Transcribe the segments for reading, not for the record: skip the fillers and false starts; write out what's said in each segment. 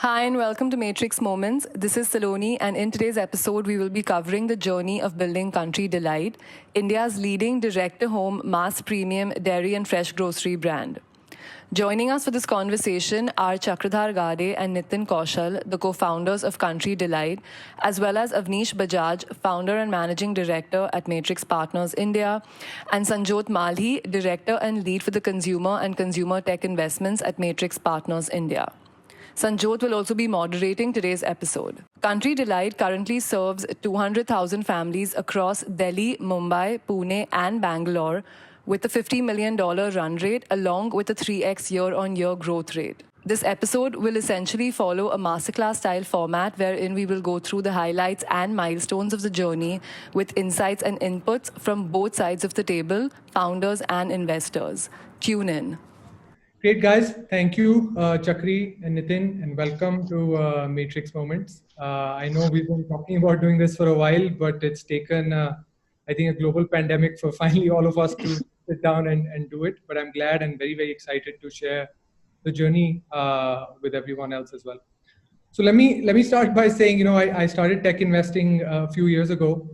Hi, and welcome to Matrix Moments. This is Saloni, and in today's episode, we will be covering the journey of building Country Delight, India's leading direct to home mass premium dairy and fresh grocery brand. Joining us for this conversation are Chakradhar Gade and Nitin Kaushal, the co founders of Country Delight, as well as Avnish Bajaj, founder and managing director at Matrix Partners India, and Sanjot Malhi, director and lead for the consumer and consumer tech investments at Matrix Partners India. Sanjot will also be moderating today's episode. Country Delight currently serves 200,000 families across Delhi, Mumbai, Pune, and Bangalore with a $50 million run rate along with a 3x year on year growth rate. This episode will essentially follow a masterclass style format wherein we will go through the highlights and milestones of the journey with insights and inputs from both sides of the table, founders and investors. Tune in. Great, guys. Thank you, Chakri and Nitin, and welcome to Matrix Moments. I know we've been talking about doing this for a while, but it's taken, I think, a global pandemic for finally all of us to sit down and do it. But I'm glad and very, very excited to share the journey with everyone else as well. So let me start by saying, I started tech investing a few years ago,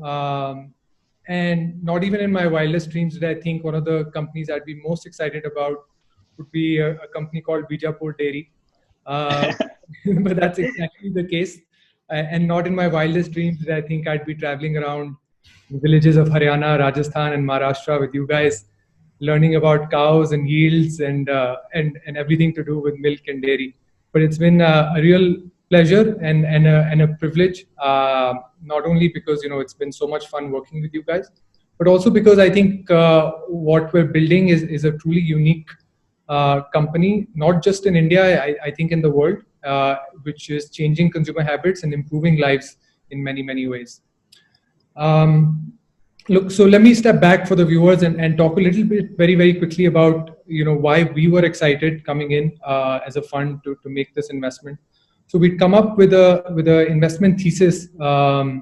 and not even in my wildest dreams did I think one of the companies I'd be most excited about would be a company called Bijapur Dairy. Uh, but that's exactly the case. And not in my wildest dreams did I think I'd be traveling around the villages of Haryana, Rajasthan, and Maharashtra with you guys, learning about cows and yields and everything to do with milk and dairy. But it's been a real pleasure and a privilege. Not only because it's been so much fun working with you guys, but also because I think what we're building is a truly unique company, not just in India, I think in the world, which is changing consumer habits and improving lives in many, many ways. Um, Look, so let me step back for the viewers and talk a little bit very, very quickly about why we were excited coming in as a fund to make this investment. So we'd come up with a investment thesis a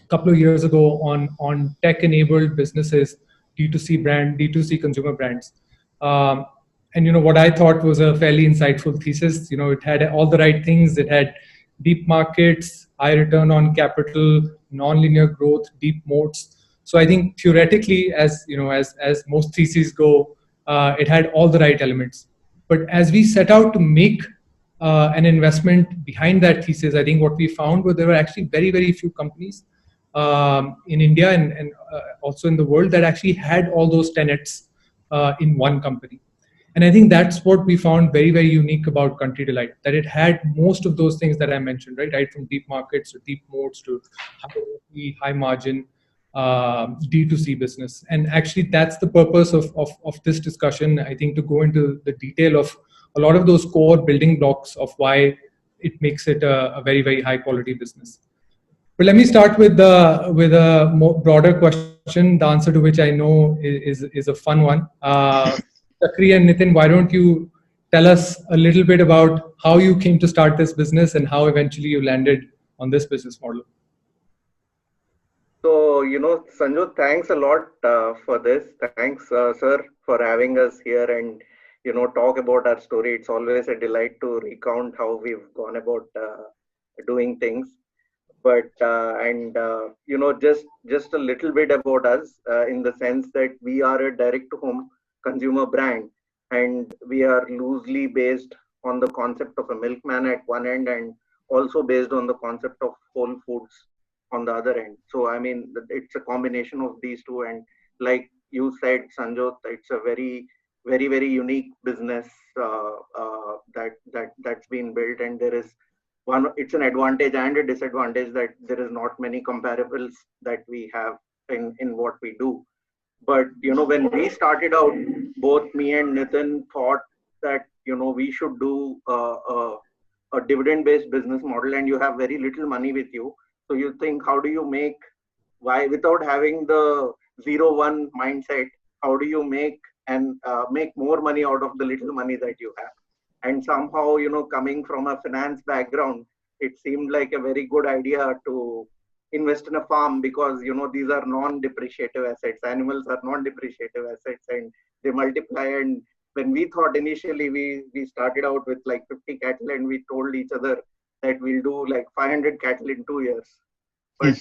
couple of years ago on tech-enabled businesses, D2C consumer brands. Um, and what I thought was a fairly insightful thesis. It had all the right things. It had deep markets, high return on capital, non-linear growth, deep moats. So I think theoretically, as most theses go, it had all the right elements. But as we set out to make an investment behind that thesis, I think what we found was there were actually very, very few companies in India and also in the world that actually had all those tenets in one company. And I think that's what we found very, very unique about Country Delight, that it had most of those things that I mentioned, right from deep markets to deep moats to high margin D2C business. And actually, that's the purpose of this discussion, I think, to go into the detail of a lot of those core building blocks of why it makes it a very, very high quality business. But let me start with a more broader question, the answer to which I know is a fun one. Chakri and Nitin, why don't you tell us a little bit about how you came to start this business and how eventually you landed on this business model? So, Sanju, thanks a lot for this. Thanks, sir, for having us here and, talk about our story. It's always a delight to recount how we've gone about doing things. But, just a little bit about us in the sense that we are a direct to home consumer brand and we are loosely based on the concept of a milkman at one end and also based on the concept of whole foods on the other end. So, I mean, it's a combination of these two. And like you said, Sanjot, it's a very, very, very unique business that's been built. And there is it's an advantage and a disadvantage that there is not many comparables that we have in what we do. But, when we started out, both me and Nitin thought that, we should do a dividend-based business model and you have very little money with you. So you think, how do you why without having the 0-1 mindset, how do you make more money out of the little money that you have? And somehow, coming from a finance background, it seemed like a very good idea to invest in a farm because, these are non-depreciative assets. Animals are non-depreciative assets and they multiply and when we thought initially, we started out with like 50 cattle, and we told each other that we'll do like 500 cattle in 2 years. But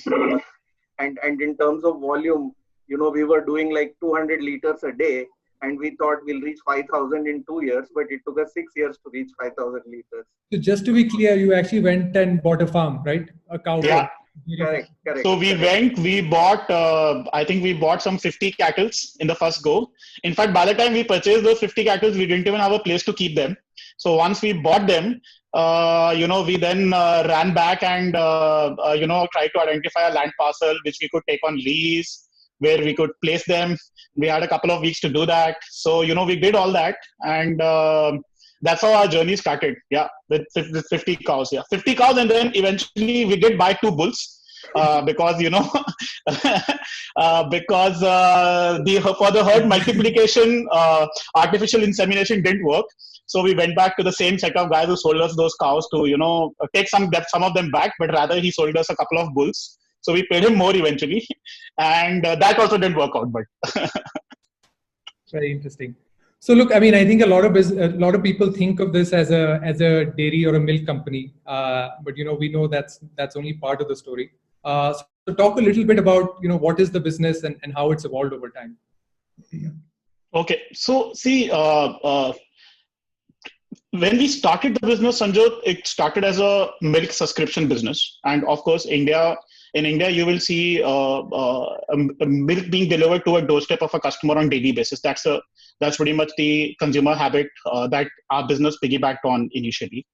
and in terms of volume, we were doing like 200 liters a day, and we thought we'll reach 5,000 in 2 years, but it took us 6 years to reach 5,000 liters. So just to be clear, you actually went and bought a farm, right? A cow farm. Correct. So we bought, I think we bought some 50 cattle in the first go. In fact, by the time we purchased those 50 cattle, we didn't even have a place to keep them. So once we bought them, we then ran back and, tried to identify a land parcel which we could take on lease, where we could place them. We had a couple of weeks to do that. So, we did all that. And that's how our journey started. Yeah, with 50 cows. Yeah, 50 cows. And then eventually we did buy 2 bulls. Because for the herd multiplication, artificial insemination didn't work. So we went back to the same set of guys who sold us those cows to take some of them back, but rather he sold us a couple of bulls. So we paid him more eventually, and that also didn't work out. But very interesting. So look, I mean, I think a lot of people think of this as a dairy or a milk company, but we know that's only part of the story. So talk a little bit about what is the business and how it's evolved over time. Okay, so see, when we started the business, Sanjot, it started as a milk subscription business, and of course, in India, you will see milk being delivered to a doorstep of a customer on daily basis. That's pretty much the consumer habit that our business piggybacked on initially.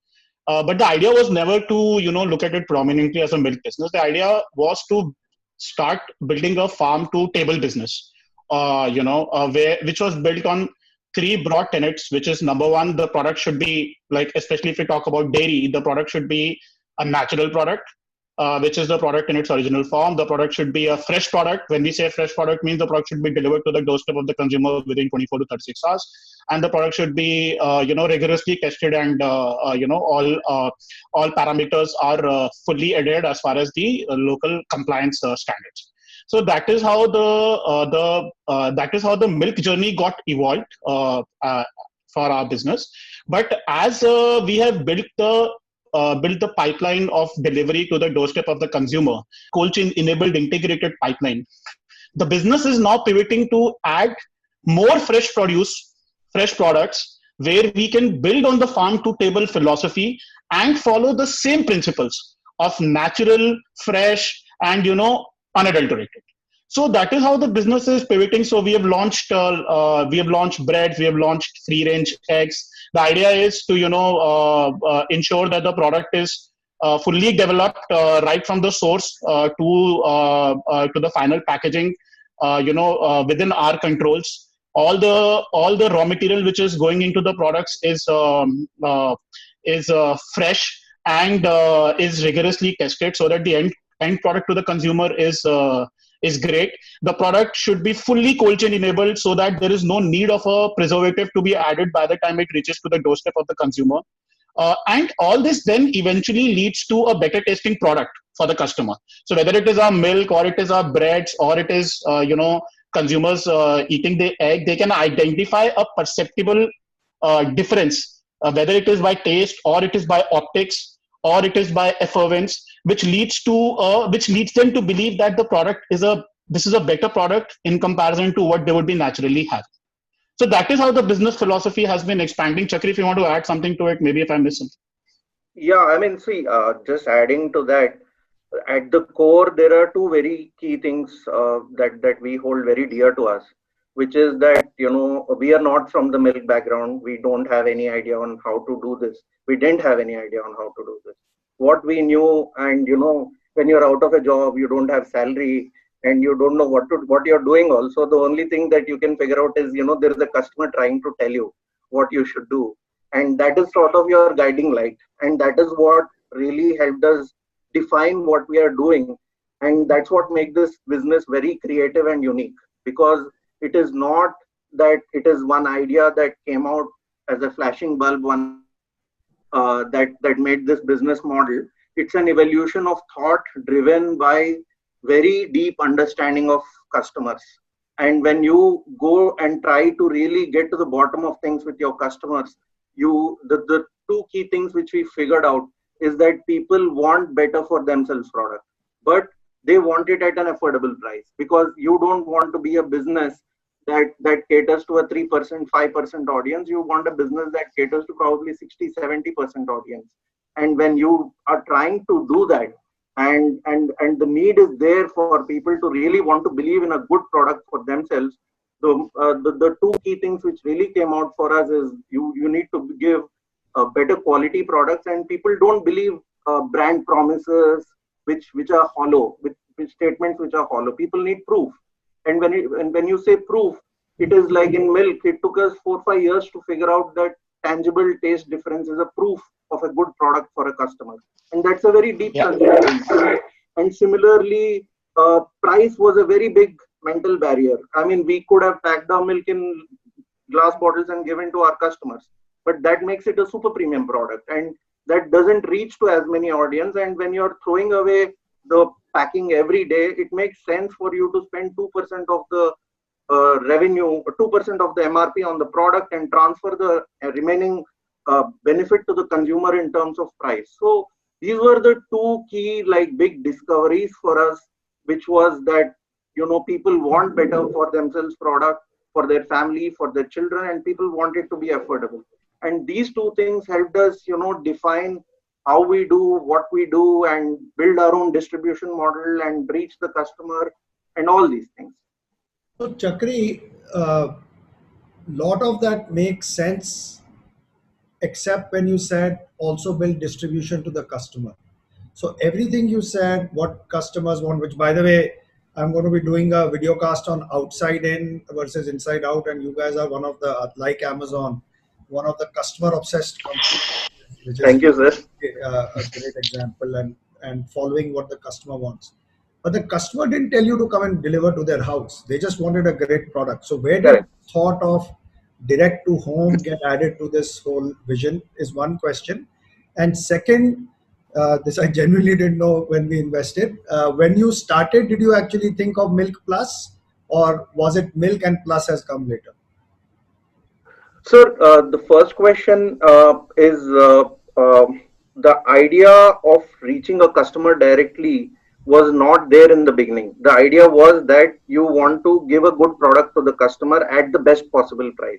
But the idea was never to, look at it prominently as a milk business. The idea was to start building a farm to table business, which was built on 3 broad tenets, which is number 1, the product should be like, especially if we talk about dairy, the product should be a natural product, which is the product in its original form. The product should be a fresh product. When we say fresh product, means the product should be delivered to the doorstep of the consumer within 24 to 36 hours. And the product should be, rigorously tested, and, all parameters are fully adhered as far as the local compliance standards. So that is how the milk journey got evolved for our business. But as we have built the pipeline of delivery to the doorstep of the consumer, cold chain enabled integrated pipeline, the business is now pivoting to add more fresh produce, fresh products, where we can build on the farm to table philosophy and follow the same principles of natural, fresh, and unadulterated. So that is how the business is pivoting. So we have launched breads, we have launched free range eggs. The idea is to ensure that the product is fully developed right from the source to the final packaging, within our controls. All the raw material which is going into the products is fresh and is rigorously tested, so that the end product to the consumer is great. The product should be fully cold chain enabled, so that there is no need of a preservative to be added by the time it reaches to the doorstep of the consumer. And all this then eventually leads to a better tasting product for the customer. So whether it is our milk, or it is our breads, or it is consumers eating the egg, they can identify a perceptible difference, whether it is by taste, or it is by optics, or it is by effluence, which leads them to believe that the product is a better product in comparison to what they would be naturally having. So that is how the business philosophy has been expanding. Chakri, if you want to add something to it, maybe if I miss something. Yeah, I mean, see, just adding to that, at the core, there are 2 very key things that we hold very dear to us, which is that, we are not from the milk background. We don't have any idea on how to do this. We didn't have any idea on how to do this. What we knew, and, when you're out of a job, you don't have salary, and you don't know what you're doing also. The only thing that you can figure out is, there is a customer trying to tell you what you should do. And that is sort of your guiding light. And that is what really helped us define what we are doing. And that's what makes this business very creative and unique, because it is not that it is one idea that came out as a flashing bulb, that made this business model. It's an evolution of thought driven by very deep understanding of customers And when you go and try to really get to the bottom of things with your customers, the two key things which we figured out is that people want better for themselves product, but they want it at an affordable price, because you don't want to be a business that caters to a 3%, 5% audience. You want a business that caters to probably 60, 70% audience. And when you are trying to do that, and the need is there for people to really want to believe in a good product for themselves, the two key things which really came out for us is you need to give better quality products, and people don't believe brand promises which are hollow, with statements which are hollow. People need proof. And when you say proof, it is like in milk. It took us 4-5 years to figure out that tangible taste difference is a proof of a good product for a customer, and that's a very deep consideration. And similarly, price was a very big mental barrier. I mean, we could have packed our milk in glass bottles and given to our customers, but that makes it a super premium product, and that doesn't reach to as many audience. And when you're throwing away the packing every day, it makes sense for you to spend 2% of the revenue, 2% of the MRP on the product, and transfer the remaining benefit to the consumer in terms of price. So these were the two key big discoveries for us, which was that people want better for themselves product, for their family, for their children, and people want it to be affordable. And these two things helped us define how we do what we do, and build our own distribution model and reach the customer and all these things. So Chakri, lot of that makes sense, except when you said also build distribution to the customer. So everything you said, what customers want, which by the way, I'm going to be doing a video cast on outside in versus inside out, and you guys are one of the, like Amazon, one of the customer obsessed companies, which is Thank you, sir. a great example, and following what the customer wants. But the customer didn't tell you to come and deliver to their house. They just wanted a great product. So where did thought of direct to home get added to this whole vision is one question. And second, this I genuinely didn't know when we invested. When you started, did you actually think of Milk Plus, or was it Milk and Plus has come later? Sir, the first question is the idea of reaching a customer directly was not there in the beginning. The idea was that you want to give a good product to the customer at the best possible price.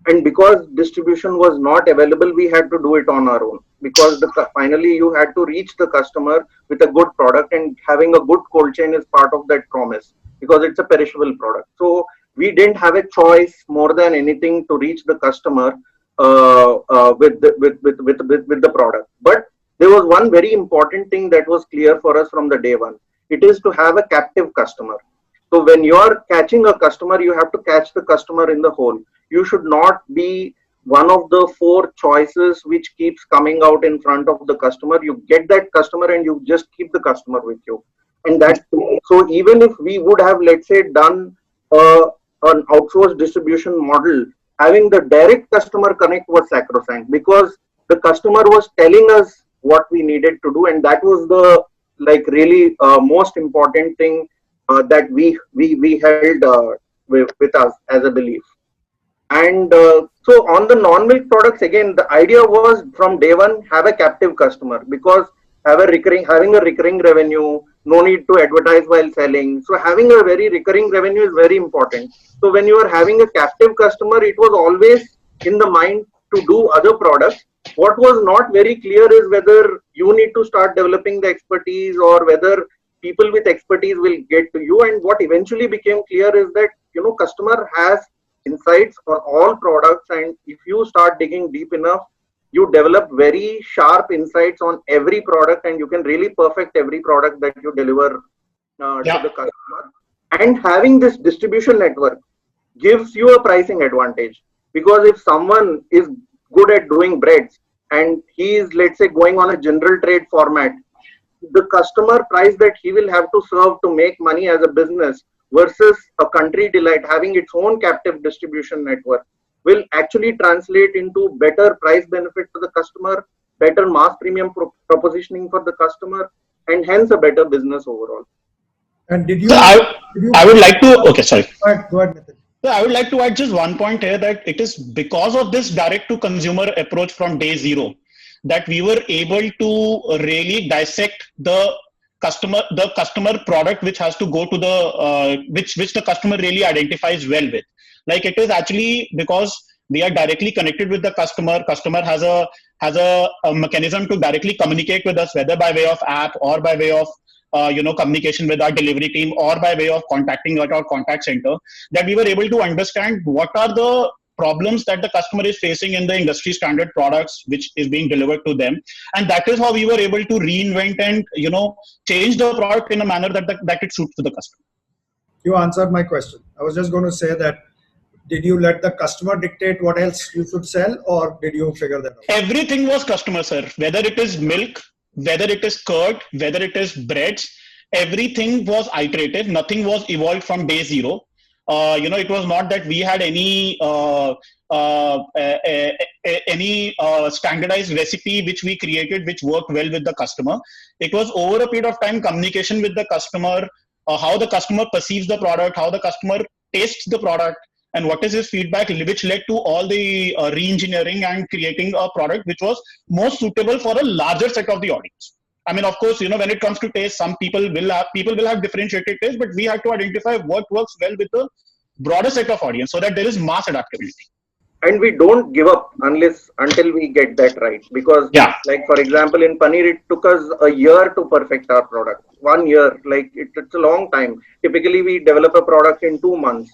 And because distribution was not available, we had to do it on our own, because finally you had to reach the customer with a good product, and having a good cold chain is part of that promise, because it's a perishable product. So we didn't have a choice more than anything to reach the customer with the product. But there was one very important thing that was clear for us from the day one. It is to have a captive customer. So when you are catching a customer, you have to catch the customer in the whole. You should not be one of the 4 choices which keeps coming out in front of the customer. You get that customer and you just keep the customer with you. And so even if we would have, let's say, done an outsourced distribution model, having the direct customer connect was sacrosanct, because the customer was telling us what we needed to do, and that was the really most important thing that we held with us as a belief. And so on the non-milk products, again, the idea was from day one, have a captive customer, because having a recurring revenue, no need to advertise while selling. So having a very recurring revenue is very important. So when you are having a captive customer, it was always in the mind to do other products. What was not very clear is whether you need to start developing the expertise, or whether people with expertise will get to you. And what eventually became clear is that customer has insights on all products, and if you start digging deep enough, you develop very sharp insights on every product, and you can really perfect every product that you deliver to the customer. And having this distribution network gives you a pricing advantage, because if someone is good at doing breads and he is, let's say, going on a general trade format, the customer price that he will have to serve to make money as a business versus a Country Delight having its own captive distribution network will actually translate into better price benefit to the customer, better mass premium propositioning for the customer, and hence a better business overall. And did you? So I would like to. Okay, sorry. Go ahead, Nitin. So I would like to add just one point here, that it is because of this direct to consumer approach from day zero that we were able to really dissect the customer product, which has to go to the which the customer really identifies well with. Like, it is actually because we are directly connected with the customer has a mechanism to directly communicate with us, whether by way of app or by way of communication with our delivery team or by way of contacting at our contact center, that we were able to understand what are the problems that the customer is facing in the industry standard products which is being delivered to them. And that is how we were able to reinvent and change the product in a manner that it suits to the customer. You answered my question. I was just going to say that, did you let the customer dictate what else you should sell, or did you figure that out? Everything was customer, sir. Whether it is milk, whether it is curd, whether it is breads, everything was iterative. Nothing was evolved from day zero. It was not that we had any standardized recipe which we created which worked well with the customer. It was over a period of time communication with the customer, how the customer perceives the product, how the customer tastes the product, and what is his feedback, which led to all the re-engineering and creating a product which was most suitable for a larger set of the audience. I mean, of course, when it comes to taste, some people will have differentiated taste, but we had to identify what works well with the broader set of audience so that there is mass adaptability. And we don't give up until we get that right. Because, like, for example, in Paneer, it took us a year to perfect our product. 1 year, like, it's a long time. Typically, we develop a product in 2 months.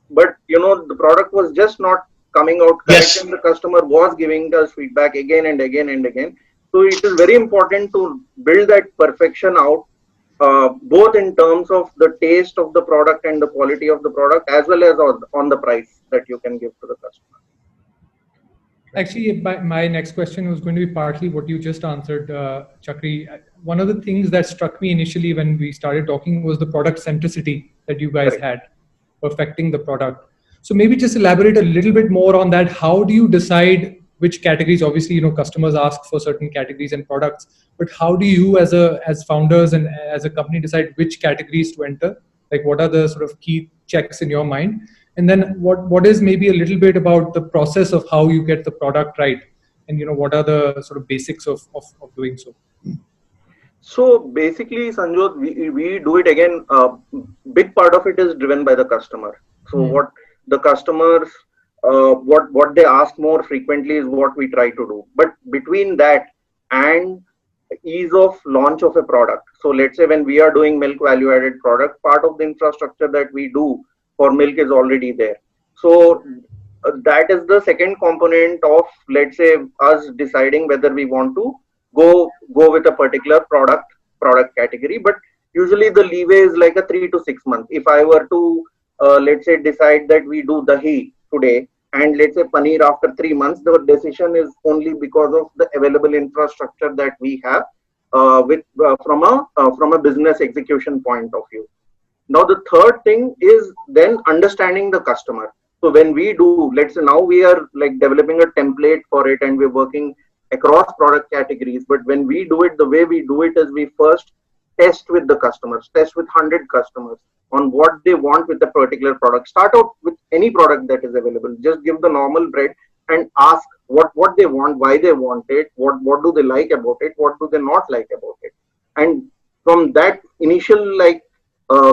But, the product was just not coming out correct, and the customer was giving us feedback again and again and again. So it is very important to build that perfection out, both in terms of the taste of the product and the quality of the product, as well as on the price that you can give to the customer. Actually, my next question was going to be partly what you just answered, Chakri. One of the things that struck me initially when we started talking was the product centricity that you guys had, perfecting the product. So maybe just elaborate a little bit more on that. How do you decide which categories? Obviously, customers ask for certain categories and products, but how do you as founders and as a company decide which categories to enter? Like, what are the sort of key checks in your mind? And then what is maybe a little bit about the process of how you get the product right? And, what are the sort of basics of doing so? So basically, Sanjot, we do it again. Big part of it is driven by the customer. So what the customers, what they ask more frequently is what we try to do. But between that and ease of launch of a product. So let's say when we are doing milk value added product, part of the infrastructure that we do for milk is already there. So that is the second component of, let's say, us deciding whether we want to go with a particular product category. But usually the leeway is like a 3 to 6 months. If I were to let's say decide that we do dahi today, and let's say paneer after 3 months, the decision is only because of the available infrastructure that we have from a business execution point of view. Now the third thing is then understanding the customer. So when we do, let's say now we are like developing a template for it and we're working across product categories. But when we do it, the way we do it is we first test with the customers, test with 100 customers on what they want with the particular product. Start out with any product that is available. Just give the normal bread and ask what they want, why they want it, what do they like about it, what do they not like about it. And from that initial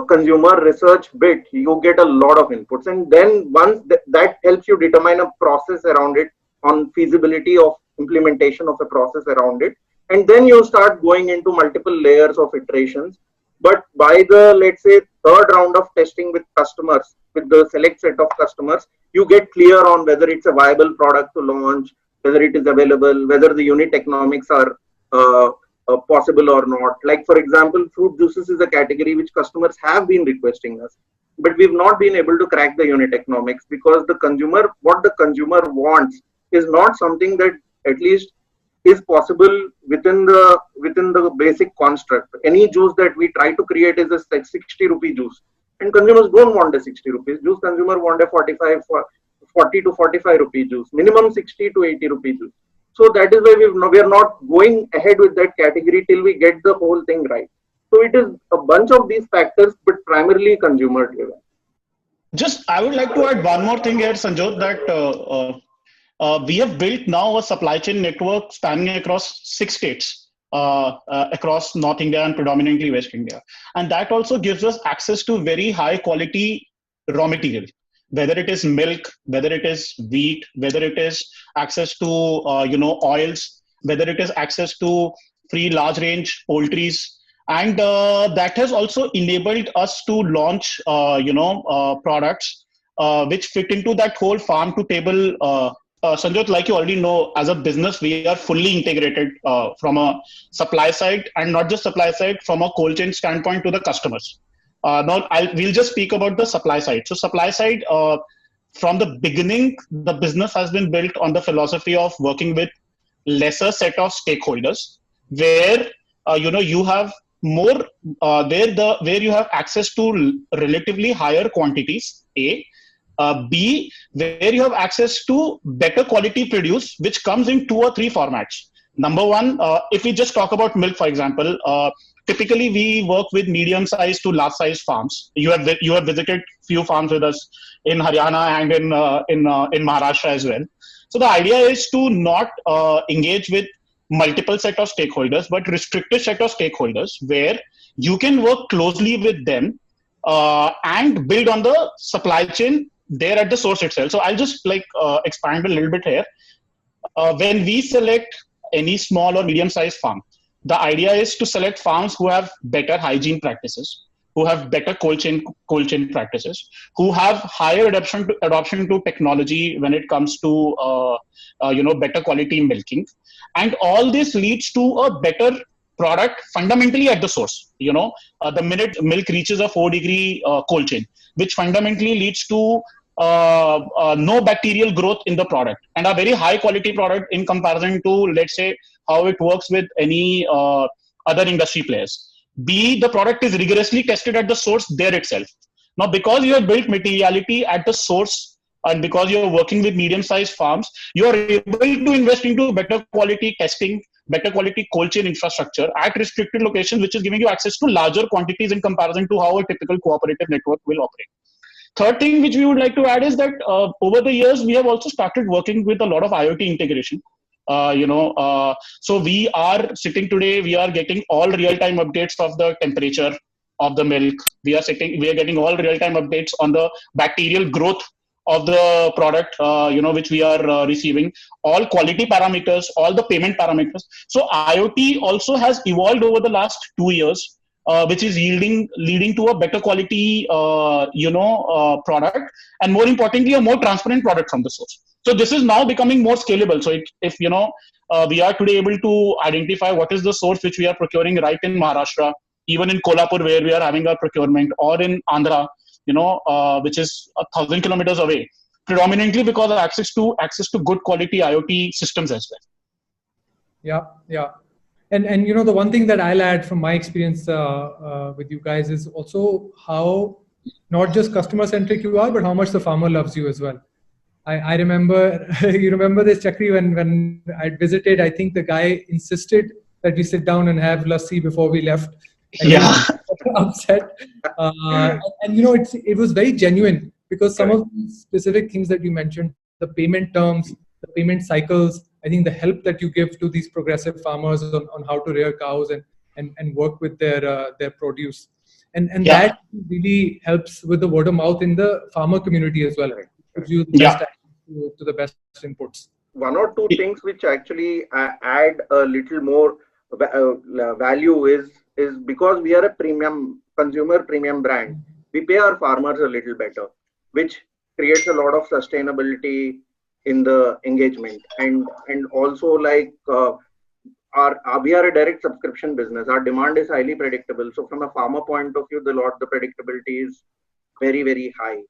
consumer research bit, you get a lot of inputs. And then once that helps you determine a process around it, on feasibility of implementation of a process around it. And then you start going into multiple layers of iterations. But by the, let's say, third round of testing with customers, with the select set of customers, you get clear on whether it's a viable product to launch, whether it is available, whether the unit economics are possible or not. Like, for example, fruit juices is a category which customers have been requesting us, but we've not been able to crack the unit economics because what the consumer wants is not something that at least is possible within the basic construct. Any juice that we try to create is a 60 rupee juice, and consumers don't want a 60 rupees juice. Consumer want a 40 to 45 rupee juice, minimum 60 to 80 rupee juice. So that is why we are not going ahead with that category till we get the whole thing right. So it is a bunch of these factors, but primarily consumer driven. Just, I would like to add one more thing here, Sanjot, that we have built now a supply chain network spanning across 6 states, across North India and predominantly West India. And that also gives us access to very high quality raw material, whether it is milk, whether it is wheat, whether it is access to, oils, whether it is access to free large range poultries. And that has also enabled us to launch, products which fit into that whole farm to table. Sanjot, like you already know, as a business, we are fully integrated from a supply side, and not just supply side, from a cold chain standpoint to the customers. Now, we'll just speak about the supply side. So, supply side, from the beginning, the business has been built on the philosophy of working with lesser set of stakeholders, where you have more where you have access to relatively higher quantities. B, where you have access to better quality produce, which comes in 2 or 3 formats. Number one, if we just talk about milk, for example, typically we work with medium-sized to large-sized farms. You have visited few farms with us in Haryana and in Maharashtra as well. So the idea is to not engage with multiple set of stakeholders, but restricted set of stakeholders where you can work closely with them and build on the supply chain there at the source itself. So I'll just expand a little bit here. When we select any small or medium-sized farm, the idea is to select farms who have better hygiene practices, who have better cold chain practices, who have higher adoption to technology when it comes to better quality milking, and all this leads to a better product fundamentally at the source. The minute milk reaches a 4-degree cold chain, which fundamentally leads to no bacterial growth in the product, and a very high quality product in comparison to, let's say, how it works with any other industry players. B, the product is rigorously tested at the source there itself. Now, because you have built materiality at the source, and because you're working with medium-sized farms, you are able to invest into better quality testing, better quality cold chain infrastructure at restricted locations, which is giving you access to larger quantities in comparison to how a typical cooperative network will operate. Third thing which we would like to add is that over the years, we have also started working with a lot of IoT integration. So we are sitting today, we are getting all real-time updates of the temperature of the milk. We are getting all real-time updates on the bacterial growth of the product, which we are receiving, all quality parameters, all the payment parameters. So IoT also has evolved over the last 2 years, which is leading to a better quality, product, and more importantly, a more transparent product from the source. So this is now becoming more scalable. So if we are today able to identify what is the source which we are procuring right in Maharashtra, even in Kolhapur where we are having our procurement, or in Andhra, which is 1,000 kilometers away, predominantly because of access to good quality IoT systems as well. Yeah. And the one thing that I'll add from my experience with you guys is also how not just customer centric you are, but how much the farmer loves you as well. I remember, you remember this, Chakri, when I visited, I think the guy insisted that we sit down and have lassi before we left. And yeah. Upset. It was very genuine, because some of the specific things that you mentioned, the payment terms, the payment cycles, I think the help that you give to these progressive farmers on how to rear cows and work with their produce. And that really helps with the word of mouth in the farmer community as well. Right? Gives you the best to the best inputs. 1 or 2 things which actually add a little more value is because we are a consumer premium brand, we pay our farmers a little better, which creates a lot of sustainability in the engagement. And also, we are a direct subscription business. Our demand is highly predictable. So from a farmer point of view, the predictability is very, very high.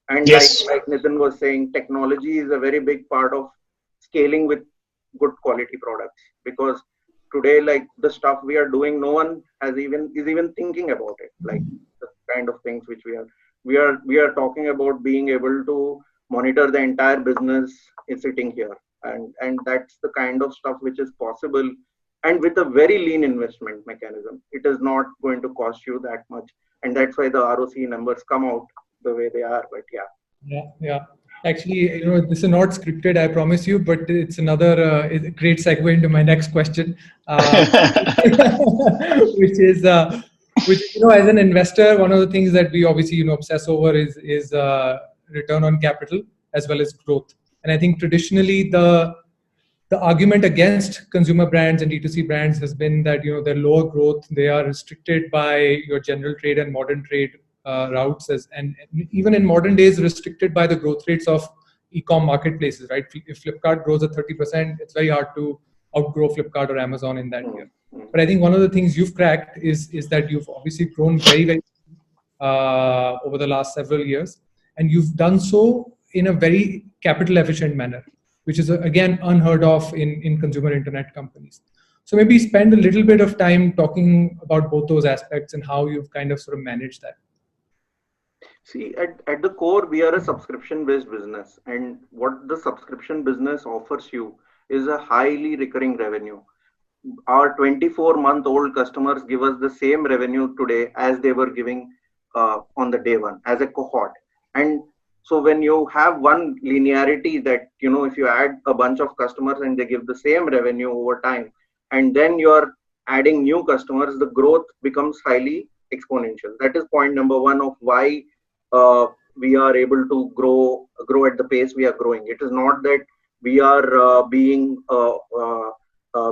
And like Nitin was saying, technology is a very big part of scaling with good quality products, because today, like the stuff we are doing, no one is even thinking about it. Like the kind of things which we are talking about, being able to monitor the entire business is sitting here, and that's the kind of stuff which is possible and with a very lean investment mechanism. It is not going to cost you that much. And that's why the ROC numbers come out the way they are. But yeah. Yeah. Actually, this is not scripted, I promise you, but it's another great segue into my next question, which is, as an investor, one of the things that we obviously, obsess over is return on capital as well as growth. And I think traditionally the argument against consumer brands and D2C brands has been that they're lower growth, they are restricted by your general trade and modern trade routes, and even in modern days restricted by the growth rates of e-com marketplaces, right? If Flipkart grows at 30%, it's very hard to outgrow Flipkart or Amazon in that year. But I think one of the things you've cracked is that you've obviously grown very, very over the last several years, and you've done so in a very capital efficient manner, which is again unheard of in consumer internet companies. So maybe spend a little bit of time talking about both those aspects and how you've kind of sort of managed that. See, at the core, we are a subscription-based business, and what the subscription business offers you is a highly recurring revenue. Our 24-month-old customers give us the same revenue today as they were giving on the day one as a cohort. And so when you have one linearity that, if you add a bunch of customers and they give the same revenue over time, and then you're adding new customers, the growth becomes highly exponential. That is point number one of why we are able to grow at the pace we are growing. It is not that we are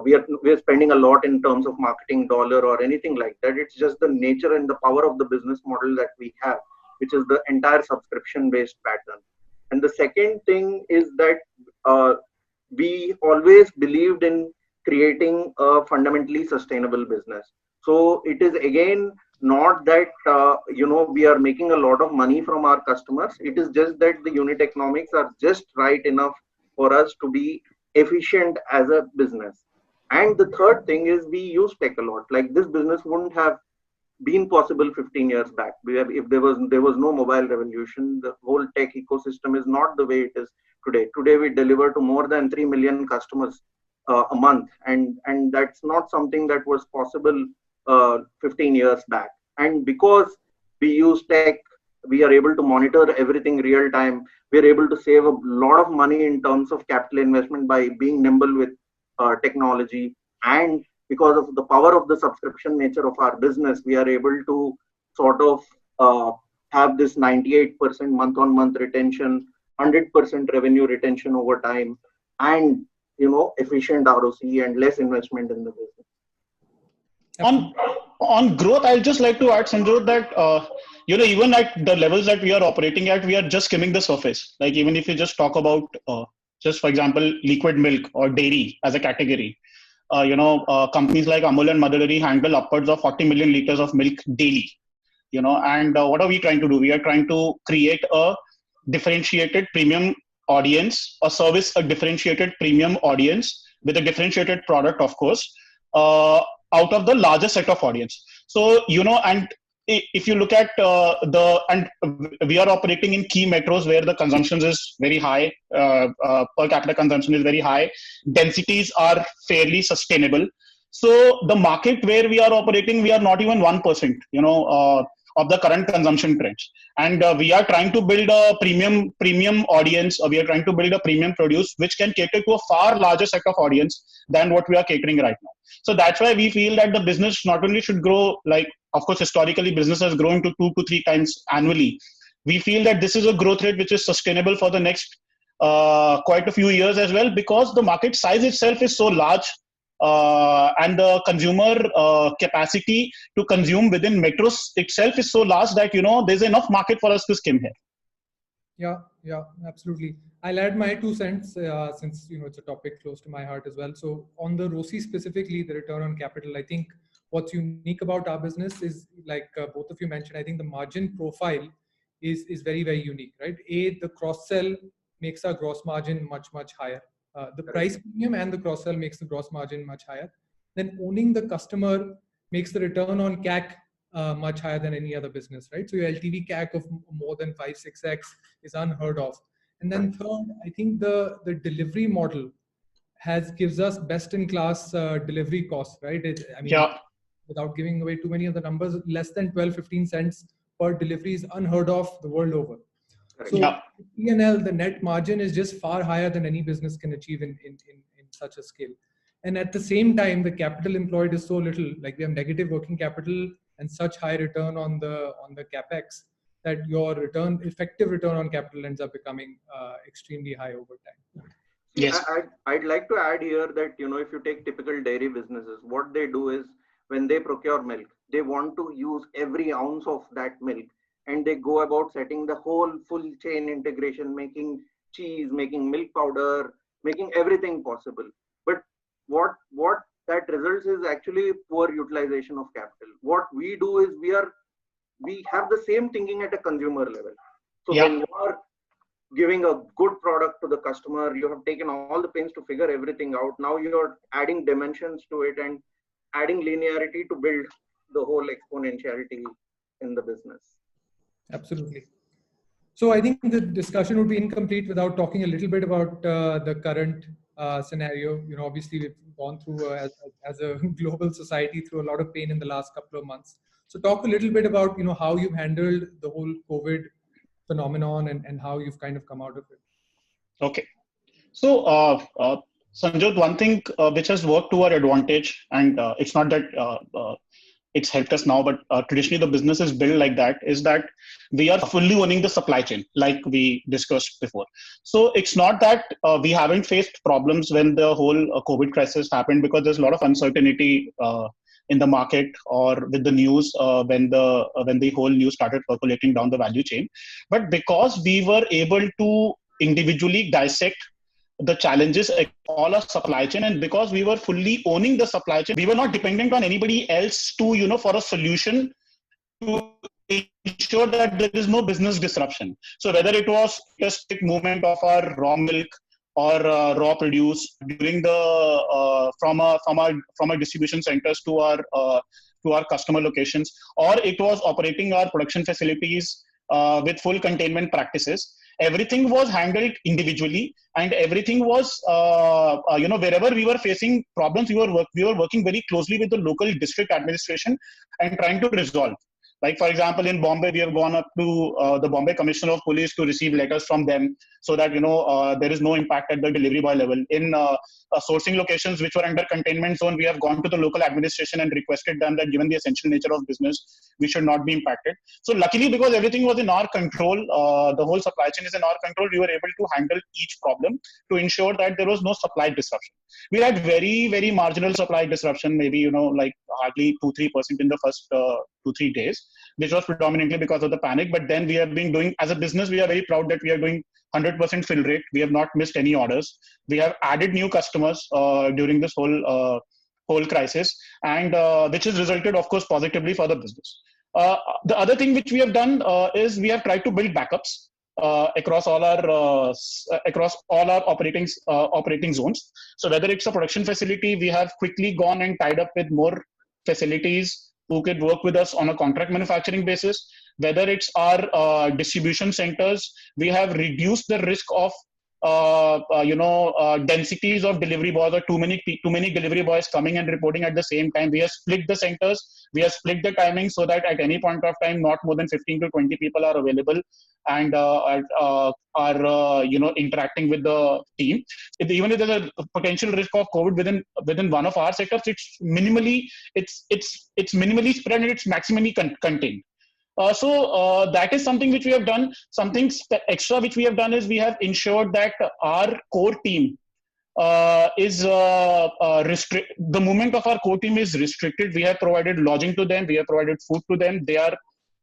we are spending a lot in terms of marketing dollar or anything like that. It's just the nature and the power of the business model that we have, which is the entire subscription based pattern. And the second thing is that we always believed in creating a fundamentally sustainable business. So it is again not that we are making a lot of money from our customers. It is just that the unit economics are just right enough for us to be efficient as a business. And the third thing is we use tech a lot. Like this business wouldn't have been possible 15 years back. If there was no mobile revolution, the whole tech ecosystem is not the way it is today. Today we deliver to more than 3 million customers a month, and that's not something that was possible 15 years back. And because we use tech, we are able to monitor everything real time. We are able to save a lot of money in terms of capital investment by being nimble with technology. And because of the power of the subscription nature of our business, we are able to sort of have this 98% month-on-month retention, 100% revenue retention over time, and efficient ROC and less investment in the business. On growth, I'll just like to add, Sanjot, that even at the levels that we are operating at, we are just skimming the surface. Like even if you just talk about just for example liquid milk or dairy as a category, companies like Amul and Mother Dairy handle upwards of 40 million liters of milk daily. And what are we trying to do? We are trying to create a differentiated premium audience, a differentiated premium audience with a differentiated product, of course, out of the larger set of audience. So, and if you look at and we are operating in key metros where the consumption is very high, per capita consumption is very high, densities are fairly sustainable. So the market where we are operating, we are not even 1%, of the current consumption trends. And we are trying to build a premium audience, or we are trying to build a premium produce, which can cater to a far larger set of audience than what we are catering right now. So that's why we feel that the business not only should grow, like, of course, historically business has grown to 2 to 3 times annually. We feel that this is a growth rate which is sustainable for the next quite a few years as well, because the market size itself is so large. And the consumer capacity to consume within metros itself is so large that there's enough market for us to skim here. Yeah, absolutely. I'll add my 2 cents since it's a topic close to my heart as well. So on the ROCE specifically, the return on capital, I think what's unique about our business is, like both of you mentioned, I think the margin profile is very, very unique, right? The cross sell makes our gross margin much higher. The price premium and the cross sell makes the gross margin much higher. Then owning the customer makes the return on CAC much higher than any other business, right? So your LTV CAC of more than 5-6x is unheard of. And then third, I think the delivery model gives us best in class delivery costs, right? Yeah. Without giving away too many of the numbers, less than 12-15 cents per delivery is unheard of the world over. So Yeah. P&L, the net margin is just far higher than any business can achieve in such a scale. And at the same time, the capital employed is so little, like we have negative working capital and such high return on the capex, that your effective return on capital ends up becoming extremely high over time. See, Yes. I'd like to add here that, if you take typical dairy businesses, what they do is when they procure milk, they want to use every ounce of that milk, and they go about setting the whole full chain integration, making cheese, making milk powder, making everything possible. But what that results is actually poor utilization of capital. What we do is we have the same thinking at a consumer level. So Yeah. when you are giving a good product to the customer, you have taken all the pains to figure everything out. Now you're adding dimensions to it and adding linearity to build the whole exponentiality in the business. Absolutely. So I think the discussion would be incomplete without talking a little bit about the current scenario. Obviously we've gone through as a global society through a lot of pain in the last couple of months. So talk a little bit about how you've handled the whole COVID phenomenon and how you've kind of come out of it. Okay. So, Sanjot, one thing which has worked to our advantage, and it's not that it's helped us now, but traditionally the business is built like that, is that we are fully owning the supply chain, like we discussed before. So it's not that we haven't faced problems when the whole COVID crisis happened, because there's a lot of uncertainty in the market or with the news when the whole news started percolating down the value chain. But because we were able to individually dissect the challenges all our supply chain, and because we were fully owning the supply chain, we were not dependent on anybody else to for a solution to ensure that there is no business disruption. So whether it was just movement of our raw milk or raw produce during the from our distribution centers to our customer locations, or it was operating our production facilities with full containment practices, everything was handled individually, and everything was wherever we were facing problems, we were working very closely with the local district administration and trying to resolve. Like, for example, in Bombay, we have gone up to the Bombay Commissioner of Police to receive letters from them so that, there is no impact at the delivery boy level. In sourcing locations which were under containment zone, we have gone to the local administration and requested them that given the essential nature of business, we should not be impacted. So luckily, because everything was in our control, the whole supply chain is in our control, we were able to handle each problem to ensure that there was no supply disruption. We had very, very marginal supply disruption, maybe, like hardly 2-3% in the first 2-3 days, which was predominantly because of the panic. But then we have been doing, as a business, we are very proud that we are doing 100% fill rate. We have not missed any orders. We have added new customers during this whole crisis, and which has resulted, of course, positively for the business. The other thing which we have done is we have tried to build backups across all our operating zones. So whether it's a production facility, we have quickly gone and tied up with more facilities who could work with us on a contract manufacturing basis. Whether it's our distribution centers, we have reduced the risk of densities of delivery boys, or too many delivery boys coming and reporting at the same time. We have split the centers, we have split the timing so that at any point of time, not more than 15 to 20 people are available and are interacting with the team. Even if there's a potential risk of COVID within one of our setups, it's minimally spread and it's maximally contained. So that is something which we have done. Something extra which we have done is we have ensured that our core team is restricted. The movement of our core team is restricted. We have provided lodging to them. We have provided food to them. They are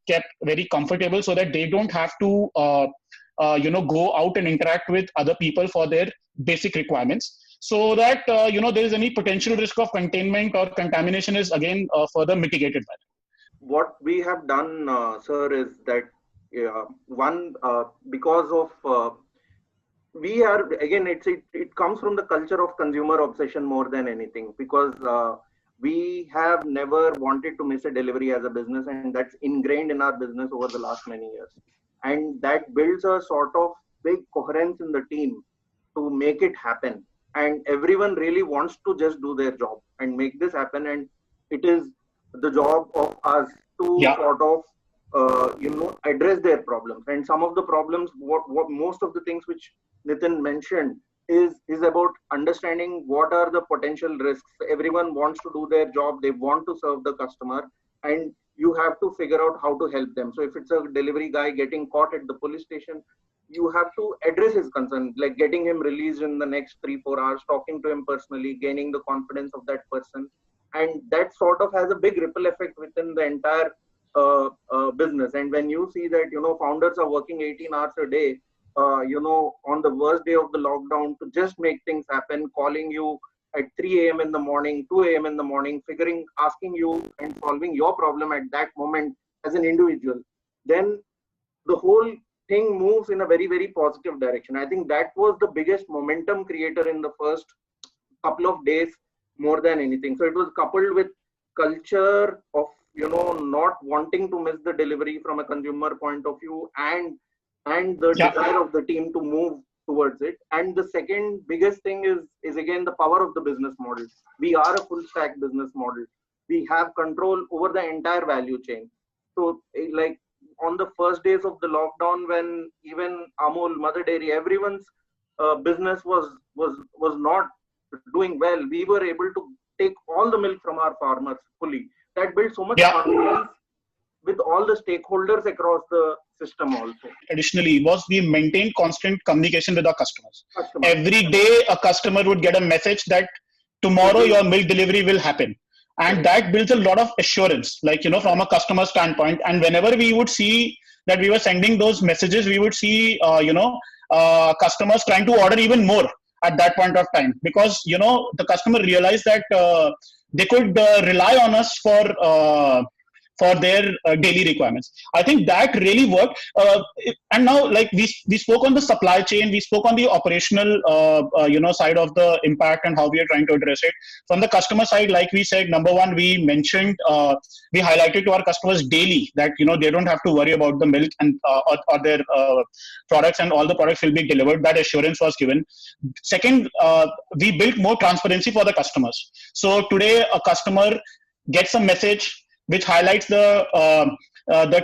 kept very comfortable so that they don't have to go out and interact with other people for their basic requirements. So that there is any potential risk of containment or contamination is again further mitigated by that. What we have done, sir, is that because of we are, again, it comes from the culture of consumer obsession more than anything, because we have never wanted to miss a delivery as a business, and that's ingrained in our business over the last many years, and that builds a sort of big coherence in the team to make it happen. and everyone really wants to just do their job and make this happen. And it is the job of us to Yeah. sort of address their problems. And some of the problems, what most of the things which Nitin mentioned is about understanding what are the potential risks. Everyone wants to do their job, they want to serve the customer, and you have to figure out how to help them. So if it's a delivery guy getting caught at the police station, you have to address his concern, like getting him released in the next 3-4 hours, talking to him personally, gaining the confidence of that person. And that sort of has a big ripple effect within the entire business. And when you see that, founders are working 18 hours a day, on the worst day of the lockdown to just make things happen, calling you at 3 a.m. in the morning, 2 a.m. in the morning, asking you and solving your problem at that moment as an individual, then the whole thing moves in a very, very positive direction. I think that was the biggest momentum creator in the first couple of days more than anything. So it was coupled with culture of not wanting to miss the delivery from a consumer point of view, and the Yeah. desire of the team to move towards it. And the second biggest thing is again the power of the business model. We are a full stack business model. We have control over the entire value chain. So like on the first days of the lockdown, when even Amul, Mother Dairy, everyone's business was not doing well, we were able to take all the milk from our farmers fully. That built so much Yeah. confidence with all the stakeholders across the system also. Additionally, was we maintained constant communication with our customers. Customers. Every day, a customer would get a message that tomorrow your milk delivery will happen. And that builds a lot of assurance, like, from a customer standpoint. And whenever we would see that we were sending those messages, we would see, customers trying to order even more at that point of time, because, the customer realized that they could rely on us for their daily requirements. I think that really worked. And now, like we spoke on the supply chain, we spoke on the operational, side of the impact and how we are trying to address it. From the customer side, like we said, number one, we mentioned, we highlighted to our customers daily that they don't have to worry about the milk and or their products, and all the products will be delivered. That assurance was given. Second, we built more transparency for the customers. So today, a customer gets a message which highlights the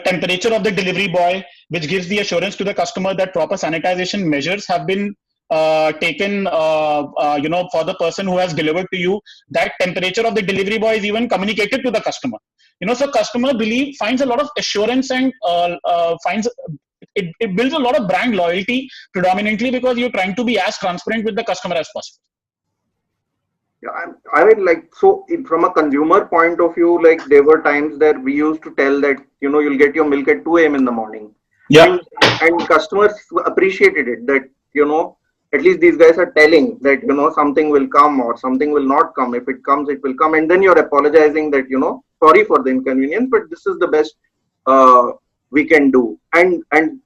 temperature of the delivery boy, which gives the assurance to the customer that proper sanitization measures have been taken, for the person who has delivered to you. That temperature of the delivery boy is even communicated to the customer. So customer finds a lot of assurance, and finds it builds a lot of brand loyalty, predominantly because you're trying to be as transparent with the customer as possible. Yeah, I mean, like, so from a consumer point of view, like there were times that we used to tell that, you'll get your milk at 2 a.m. in the morning. Yeah. And customers appreciated it, that, at least these guys are telling that, something will come or something will not come. If it comes, it will come. And then you're apologizing that, sorry for the inconvenience, but this is the best we can do. And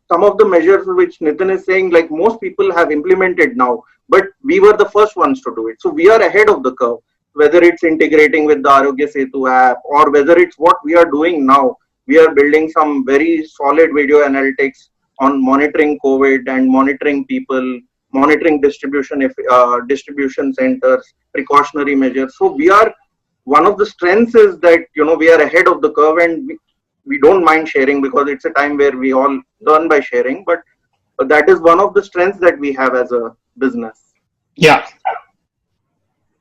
some of the measures which Nitin is saying, like most people have implemented now, but we were the first ones to do it. So we are ahead of the curve, whether it's integrating with the Arogya Setu app, or whether it's what we are doing now. We are building some very solid video analytics on monitoring COVID and monitoring people, monitoring distribution centers, precautionary measures. So we are, one of the strengths is that, we are ahead of the curve, and we don't mind sharing, because it's a time where we all learn by sharing. But that is one of the strengths that we have as a business. Yeah.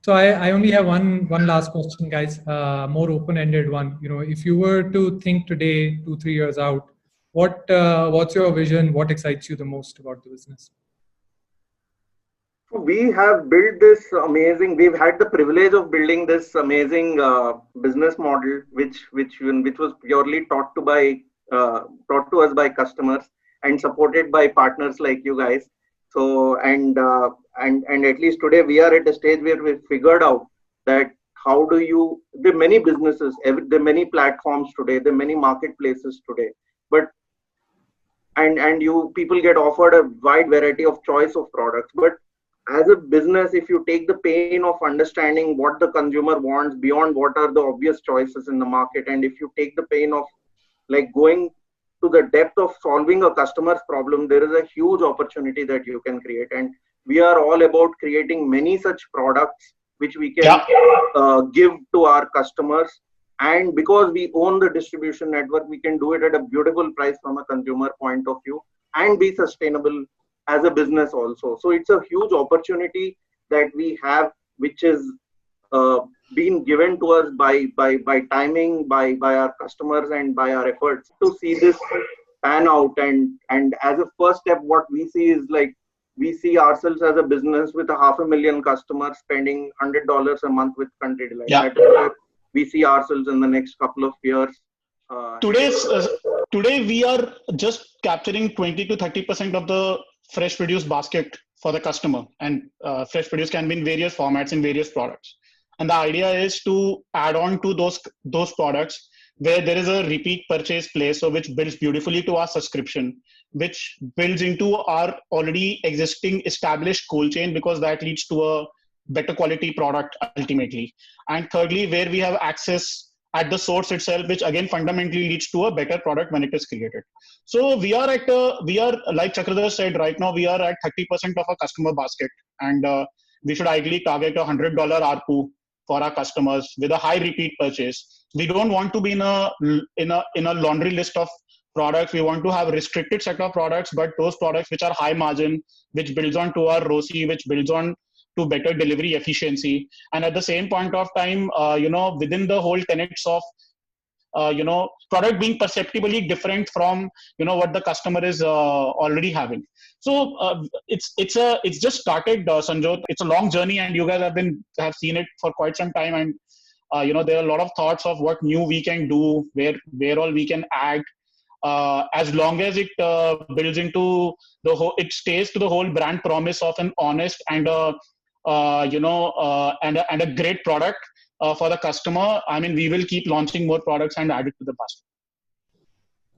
So I only have one last question, guys. More open-ended one. If you were to think today, 2-3 years out, what's your vision? What excites you the most about the business? We have built this amazing. We've had the privilege of building this amazing business model, which was purely taught to us by customers and supported by partners like you guys. So and at least today we are at a stage where we've figured out that how do you. There are many businesses, there are many platforms today, there are many marketplaces today, but and people get offered a wide variety of choice of products, but as a business, if you take the pain of understanding what the consumer wants beyond what are the obvious choices in the market, and if you take the pain of like going to the depth of solving a customer's problem, there is a huge opportunity that you can create. And we are all about creating many such products which we can give to our customers. And because we own the distribution network, we can do it at a beautiful price from a consumer point of view and be sustainable as a business also. So it's a huge opportunity that we have, which is been given to us by timing, by our customers and by our efforts to see this pan out. And as a first step, what we see is like, we see ourselves as a business with 500,000 customers spending $100 a month with Country Delight. That is where we see ourselves in the next couple of years. Today we are just capturing 20 to 30% of the fresh produce basket for the customer, and fresh produce can be in various formats in various products. And the idea is to add on to those products where there is a repeat purchase play, so which builds beautifully to our subscription, which builds into our already existing established cold chain, because that leads to a better quality product ultimately. And thirdly, where we have access at the source itself, which again fundamentally leads to a better product when it is created. So we are like Chakradhar said, right now we are at 30% of our customer basket, and we should ideally target $100 ARPU for our customers with a high repeat purchase. We don't want to be in a laundry list of products. We want to have a restricted set of products, but those products which are high margin, which builds on to our ROCE, which builds on to better delivery efficiency. And at the same point of time, within the whole tenets of product being perceptibly different from what the customer is already having. So it's just started, Sanjot. It's a long journey, and you guys have seen it for quite some time. And there are a lot of thoughts of what new we can do, where all we can add, as long as it builds into the whole, it stays to the whole brand promise of an honest and and a great product for the customer. I mean, we will keep launching more products and add it to the basket.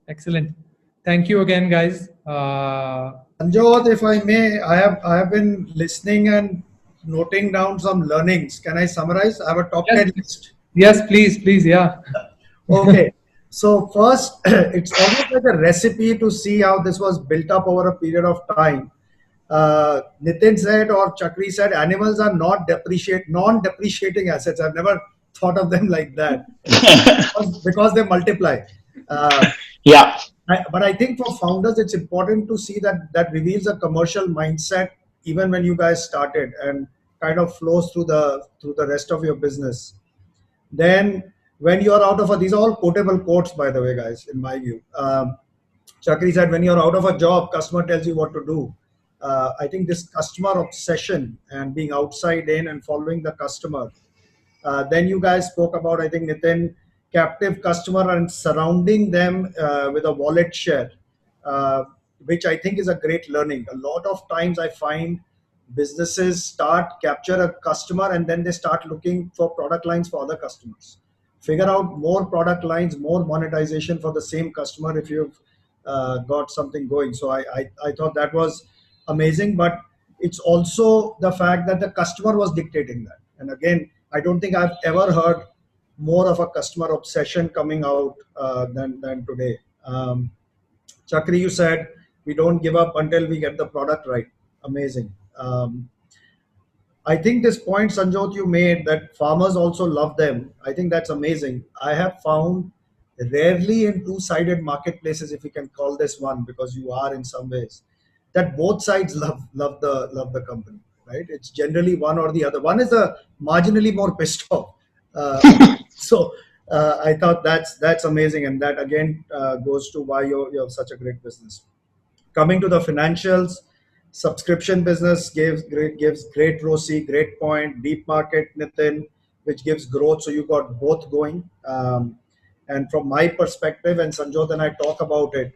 Excellent. Thank you again, guys. Sanjot, if I may, I have been listening and noting down some learnings. Can I summarize? I have a top 10 list. Yes, please. Yeah. Okay. So first, it's almost like a recipe to see how this was built up over a period of time. Nitin said, or Chakri said, animals are non-depreciating assets. I've never thought of them like that because they multiply. But I think for founders, it's important to see that reveals a commercial mindset even when you guys started, and kind of flows through the rest of your business. Then when you're out of these are all quotable quotes, by the way, guys, in my view. Chakri said, when you're out of a job, customer tells you what to do. I think this customer obsession and being outside in and following the customer. Then you guys spoke about, I think, Nitin, captive customer and surrounding them with a wallet share, which I think is a great learning. A lot of times I find businesses capture a customer and then they start looking for product lines for other customers. Figure out more product lines, more monetization for the same customer if you've got something going. So I thought that was amazing, but it's also the fact that the customer was dictating that. And again, I don't think I've ever heard more of a customer obsession coming out than today. Chakri, you said we don't give up until we get the product right. Amazing. I think this point, Sanjot, you made, that farmers also love them. I think that's amazing. I have found rarely in two-sided marketplaces, if you can call this one, because you are in some ways, that both sides love the company, right? It's generally one or the other. One is marginally more pissed off. So I thought that's amazing, and that again goes to why you have such a great business. Coming to the financials, subscription business gives great ROCE, great point, deep market, Nitin, which gives growth. So you got both going. And from my perspective, and Sanjot and I talk about it,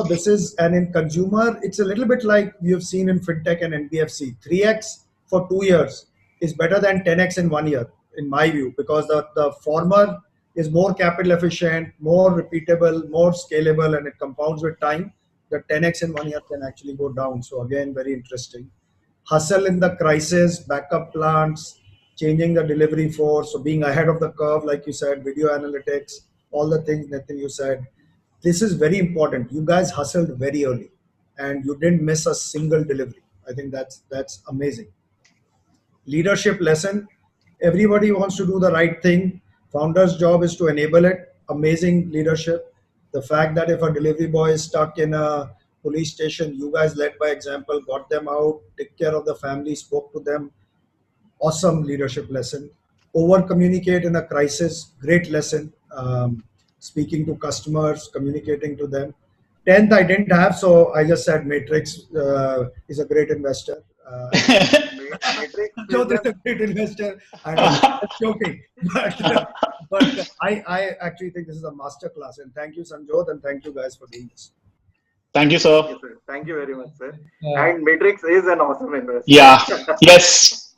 this is, and in consumer, it's a little bit like you've seen in fintech and NBFC. 3x for 2 years is better than 10x in 1 year, in my view, because the former is more capital efficient, more repeatable, more scalable, and it compounds with time. The 10x in 1 year can actually go down. So again, very interesting. Hustle in the crisis, backup plants, changing the delivery force, so being ahead of the curve, like you said, video analytics, all the things, Nitin, you said. This is very important. You guys hustled very early and you didn't miss a single delivery. I think that's amazing. Leadership lesson: everybody wants to do the right thing. Founder's job is to enable it. Amazing leadership. The fact that if a delivery boy is stuck in a police station, you guys led by example, got them out, took care of the family, spoke to them. Awesome leadership lesson. Over communicate in a crisis, great lesson. Speaking to customers, communicating to them. 10th I didn't have, so I just said Matrix is a great investor. Matrix Sanjot is a great investor, and I'm joking, but I actually think this is a masterclass, and thank you, Sanjot, and thank you guys for doing this. Thank you, sir. Yes, sir. Thank you very much, sir. And Matrix is an awesome investor. Yeah. Yes.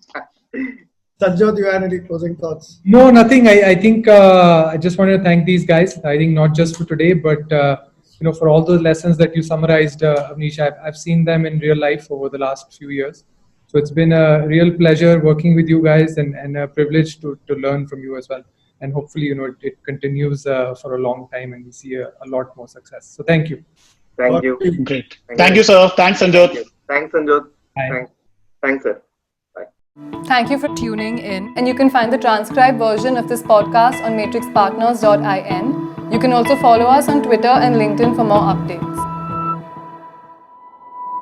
Sanjot, you had any closing thoughts? No, nothing. I think I just want to thank these guys. I think not just for today, but for all those lessons that you summarized, Avnish. I've seen them in real life over the last few years. So it's been a real pleasure working with you guys, and a privilege to learn from you as well. And hopefully, it continues for a long time, and we see a lot more success. So thank you. Thank you. Great. Thank you, sir. Thanks, Sanjot. Thanks, Sanjot. Bye. Thanks, sir. Thank you for tuning in. And you can find the transcribed version of this podcast on matrixpartners.in. You can also follow us on Twitter and LinkedIn for more updates.